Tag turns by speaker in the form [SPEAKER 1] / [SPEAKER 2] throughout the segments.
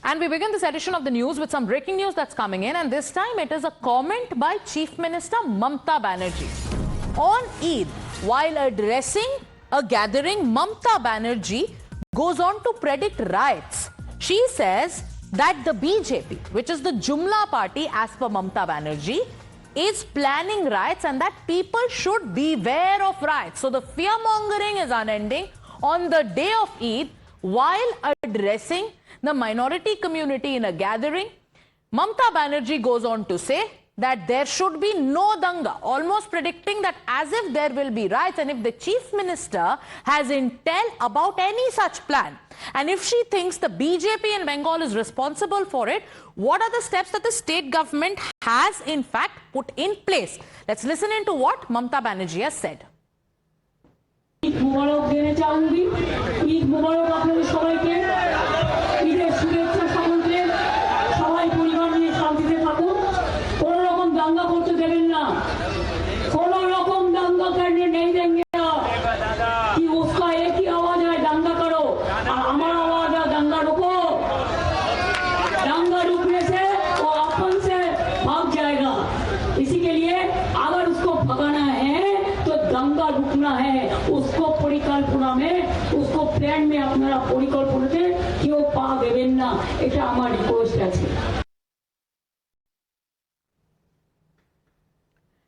[SPEAKER 1] And we begin this edition of the news with some breaking news that's coming in, and this time it is a comment by Chief Minister Mamata Banerjee. On Eid, while addressing a gathering, Mamata Banerjee goes on to predict riots. She says that the BJP, which is the Jumla party as per Mamata Banerjee, is planning riots and that people should beware of riots. So the fear-mongering is unending. On the day of Eid, while addressing the minority community in a gathering, Mamata Banerjee goes on to say that there should be no danga, almost predicting that as if there will be riots, and if the Chief Minister has intel about any such plan, and if she thinks the BJP in Bengal is responsible for it, what are the steps that the state government has in fact put in place? Let's listen into what Mamata Banerjee has said.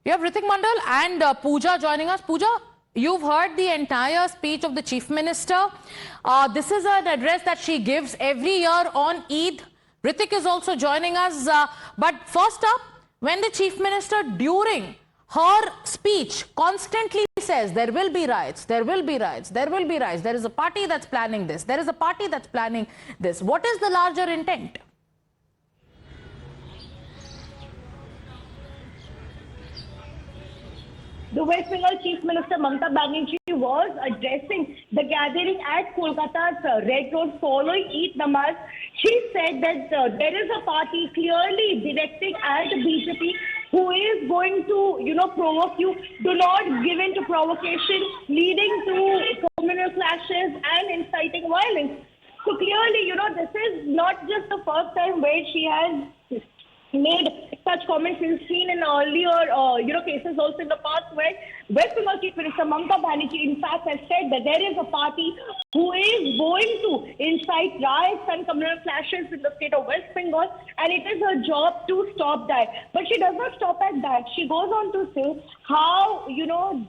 [SPEAKER 1] You have Ritik Mandal and Pooja joining us. Pooja, you've heard the entire speech of the Chief Minister. This is an address that she gives every year on Eid. Ritik is also joining us. But first up, when the Chief Minister during her speech constantly says there will be riots, there will be riots, there will be riots, there is a party that's planning this, there is a party that's planning this. What is the larger intent?
[SPEAKER 2] The West Bengal Chief Minister Mamata Banerjee was addressing the gathering at Kolkata's Red Road following Eid Namaz. She said that there is a party clearly directing at the BJP who is going to, provoke you. Do not give in to provocation, leading to communal clashes and inciting violence. So clearly, this is not just the first time where she has made such comments. We've seen in earlier, cases also in the past where West Bengal Chief Minister Mamata Banerjee in fact has said that there is a party who is going to incite riots and communal clashes in the state of West Bengal, and it is her job to stop that. But she does not stop at that. She goes on to say how,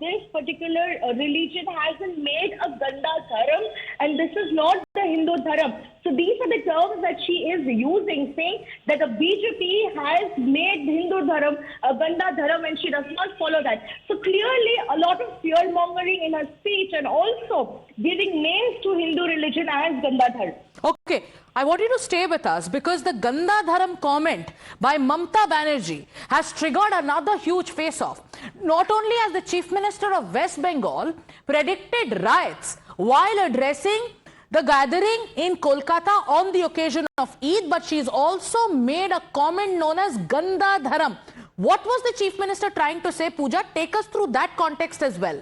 [SPEAKER 2] this particular religion hasn't made a Ganda Dharam, and this is not the Hindu Dharam. So these are the terms that she is using, saying that the BJP has made Hindu Dharam a Ganda Dharam and she does not follow that. So clearly a lot of fear-mongering in her speech and also giving names to Hindu religion as Ganda Dharam.
[SPEAKER 1] Okay, I want you to stay with us because the Ganda Dharam comment by Mamata Banerjee has triggered another huge face-off. Not only has the Chief Minister of West Bengal predicted riots while addressing the gathering in Kolkata on the occasion of Eid, but she's also made a comment known as Ganda Dharam. What was the Chief Minister trying to say, Pooja? Take us through that context as well.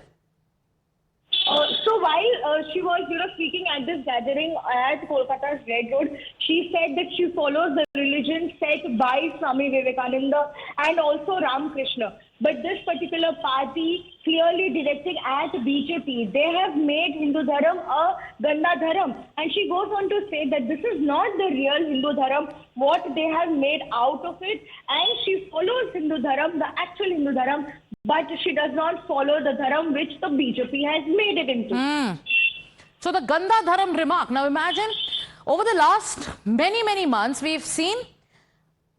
[SPEAKER 2] So while she was, speaking at this gathering at Kolkata's Red Road, she said that she follows the religion set by Swami Vivekananda and also Ramakrishna. But this particular party clearly directing at BJP, they have made Hindu Dharam a Ganda Dharam. And she goes on to say that this is not the real Hindu Dharam, what they have made out of it. And she follows Hindu Dharam, the actual Hindu Dharam, but she does not follow the Dharam which the BJP has made it into.
[SPEAKER 1] So the Ganda Dharam remark. Now imagine, over the last many months, we've seen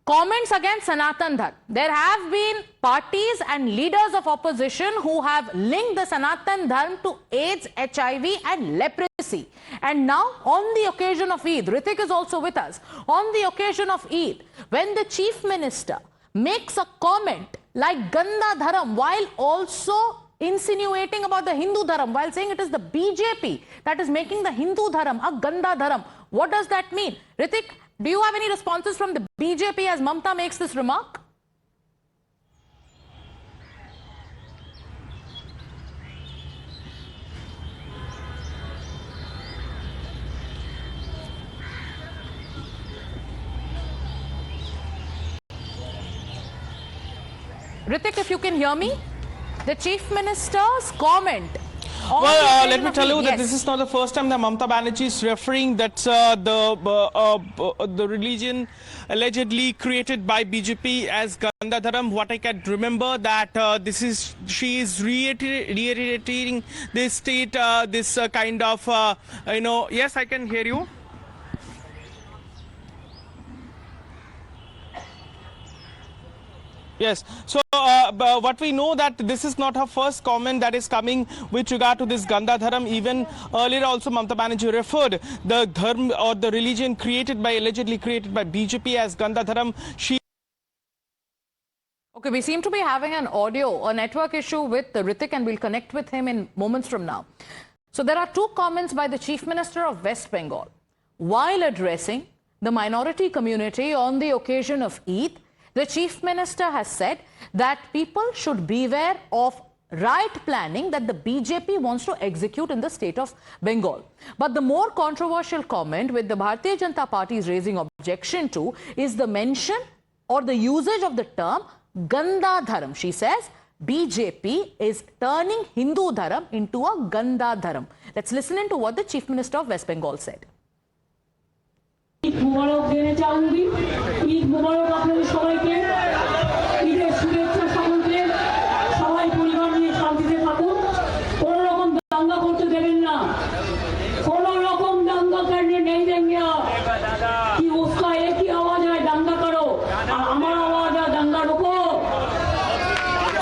[SPEAKER 1] comments against Sanatan Dharma. There have been parties and leaders of opposition who have linked the Sanatan Dharma to AIDS, HIV and leprosy. And now, on the occasion of Eid, Ritik is also with us. On the occasion of Eid, when the Chief Minister makes a comment like Ganda Dharam while also insinuating about the Hindu Dharam, while saying it is the BJP that is making the Hindu Dharam a Ganda Dharam, what does that mean? Ritik, do you have any responses from the BJP as Mamata makes this remark? Ritik, if you can hear me, the Chief Minister's comment.
[SPEAKER 3] Well, let me tell you that
[SPEAKER 1] Yes.
[SPEAKER 3] this is not the first time that Mamata Banerjee is referring that the religion allegedly created by BJP as Ganda Dharam. What I can remember that she is reiterating this state, this kind of, yes, I can hear you. Yes. So what we know that this is not her first comment that is coming with regard to this Ganda Dharam. Even earlier also Mamata Banerjee referred the dharm or the religion allegedly created by BJP as Ganda Dharam.
[SPEAKER 1] Okay, we seem to be having a network issue with Ritik, and we'll connect with him in moments from now. So there are two comments by the Chief Minister of West Bengal. While addressing the minority community on the occasion of Eid, the Chief Minister has said that people should beware of riot planning that the BJP wants to execute in the state of Bengal. But the more controversial comment which the Bharatiya Janata Party is raising objection to is the mention or the usage of the term Ganda Dharam. She says BJP is turning Hindu Dharam into a Ganda Dharam. Let's listen into what the Chief Minister of West Bengal said.
[SPEAKER 4] Eid মোবারক দেনে চাউনি ঈদ মোবারক আপনাদের সবাইকে ঈদের শুভেচ্ছা সকলকে সবাই পরিবার নিয়ে শান্তিতে থাকুন কোনো রকম দাঙ্গা করতে দেবেন না কোনো রকম দাঙ্গা করতে नहीं देंगे कि उसका एक ही आवाज है दंगा करो और हमारा आवाज है दंगा रुको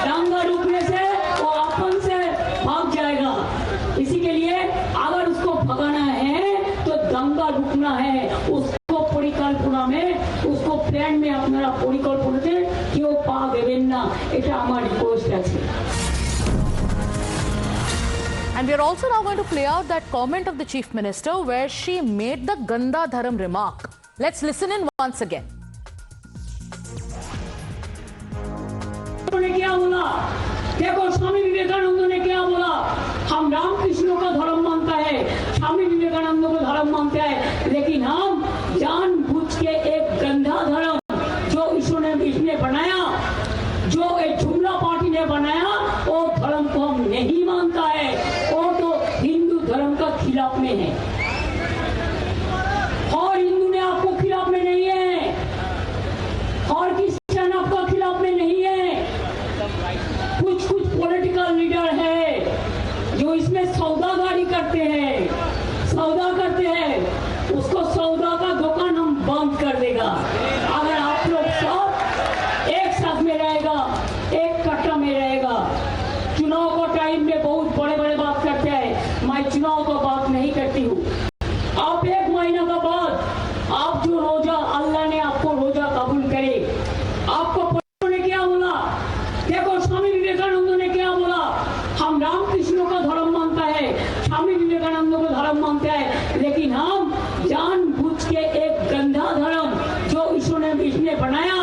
[SPEAKER 4] दंगा रुकने से वो अपन से भाग जाएगा इसी के लिए अगर उसको भगाना है तो दंगा रुकना है उसको परिकल्पना में उसको प्लान में अपना परिकल्पनाते क्यों पा देवें ना এটা আমার রিকোয়েস্ট আছে
[SPEAKER 1] And we are also now going to play out that comment of the Chief Minister where she made the Ganda Dharam remark. Let's listen in once again.
[SPEAKER 4] ने क्या बोला देखो स्वामी विवेकानंद ने क्या बोला हम रामकृष्ण का धर्म मानता है स्वामी विवेकानंद को धर्म मानते हैं लेकिन हम जानबूझ के एक गंदा धर्म जो ईश्वर ने इसने बनाया जो एक जुमला पार्टी ने बनाया वो धर्म को हम नहीं मानता है वो तो हिंदू धर्म का खिलाफ में है और हिंदू ने आपको खिलाफ में नहीं है और क्रिश्चियन आपका खिलाफ में नहीं है कुछ पॉलिटिकल लीडर है जो इसमें सौदागारी करते हैं उसको सौदा का दुकान हम बंद कर देगा अगर आप लोग सब एक साथ में रहेगा एक कट्टा में रहेगा चुनाव को टाइम में बहुत बड़े बात करते हैं मैं चुनाव को बात नहीं करती हूँ आप एक महीना का बाद आप जो रोजा अल्लाह ने आपको रोजा कबूल करे आपको ने क्या बोला देखो स्वामी विवेकानंद ने क्या बोला हम रामकृष्ण का धर्म मानता है स्वामी विवेकानंद को धर्म मानते हैं लेकिन हम जानबूझ के एक गंदा धर्म जो ईश्वर ने इसने बनाया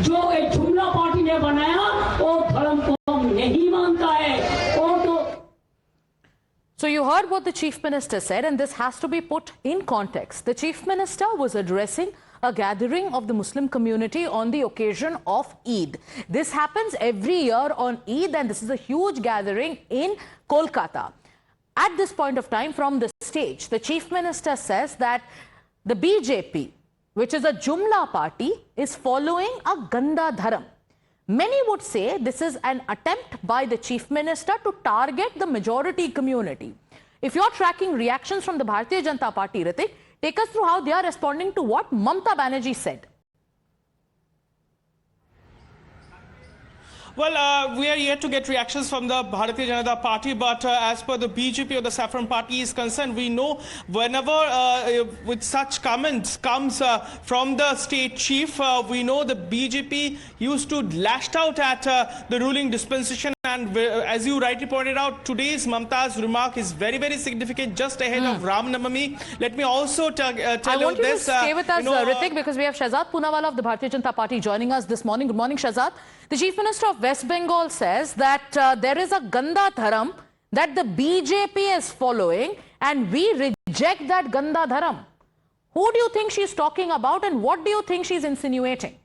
[SPEAKER 4] जो एक जुमला पार्टी ने बनाया वो धर्म को हम नहीं मानता है वो तो
[SPEAKER 1] So you heard what the Chief Minister said, and this has to be put in context. The Chief Minister was addressing a gathering of the Muslim community on the occasion of Eid. This happens every year on Eid, and this is a huge gathering in Kolkata. At this point of time, from the stage, the Chief Minister says that the BJP, which is a Jumla party, is following a Ganda Dharam. Many would say this is an attempt by the Chief Minister to target the majority community. If you're tracking reactions from the Bharatiya Janata Party, Ritik, take us through how they are responding to what Mamata Banerjee said.
[SPEAKER 3] Well, we are yet to get reactions from the Bharatiya Janata Party, but as per the BJP or the Saffron Party is concerned, we know whenever with such comments comes from the state chief, we know the BJP used to lash out at the ruling dispensation. And as you rightly pointed out, today's Mamta's remark is very significant just ahead of Ram Navami. Let me also tell
[SPEAKER 1] I want you
[SPEAKER 3] this.
[SPEAKER 1] to stay with us, Ritik, because we have Shahzad Poonawala of the Bharatiya Janata Party joining us this morning. Good morning, Shahzad. The Chief Minister of West Bengal says that there is a Ganda Dharam that the BJP is following, and we reject that Ganda Dharam. Who do you think she's talking about, and what do you think she's insinuating?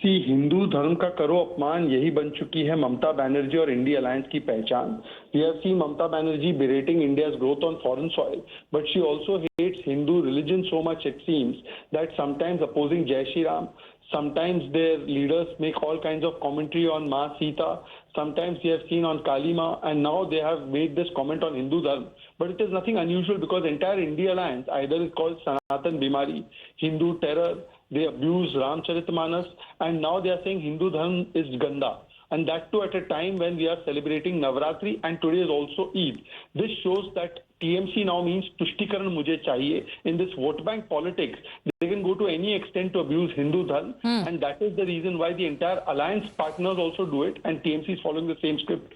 [SPEAKER 5] Hindu धर्म का करो अपमान यही बन चुकी है ममता बनर्जी और India alliance की पहचान. We have seen Mamata Banerjee berating India's growth on foreign soil, but she also hates Hindu religion so much, it seems, that sometimes opposing Jai Shri Ram, sometimes their leaders make all kinds of commentary on Ma Sita, sometimes we have seen on Kali Ma, and now they have made this comment on Hindu Dharma. But it is nothing unusual because entire India Alliance either is called Sanatan Bimari, Hindu terror, they abuse Ramcharitmanas, and now they are saying Hindu Dharma is Ganda. And that too at a time when we are celebrating Navratri and today is also Eid. This shows that TMC now means Tushtikaran Mujhe Chahiye. In this vote bank politics, they can go to any extent to abuse Hindu Dharma, and that is the reason why the entire alliance partners also do it, and TMC is following the same script.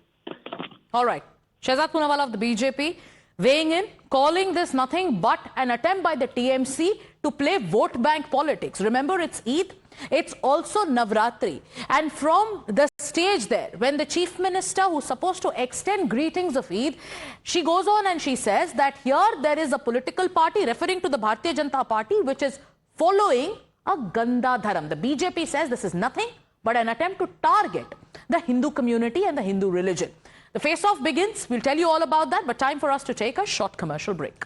[SPEAKER 1] All right. Shehzad Poonawala of the BJP weighing in, calling this nothing but an attempt by the TMC to play vote bank politics. Remember, it's Eid. It's also Navratri. And from the stage there, when the Chief Minister, who's supposed to extend greetings of Eid, she goes on and she says that here there is a political party, referring to the Bharatiya Janata Party, which is following a Ganda Dharam. The BJP says this is nothing but an attempt to target the Hindu community and the Hindu religion. The face-off begins. We'll tell you all about that, but time for us to take a short commercial break.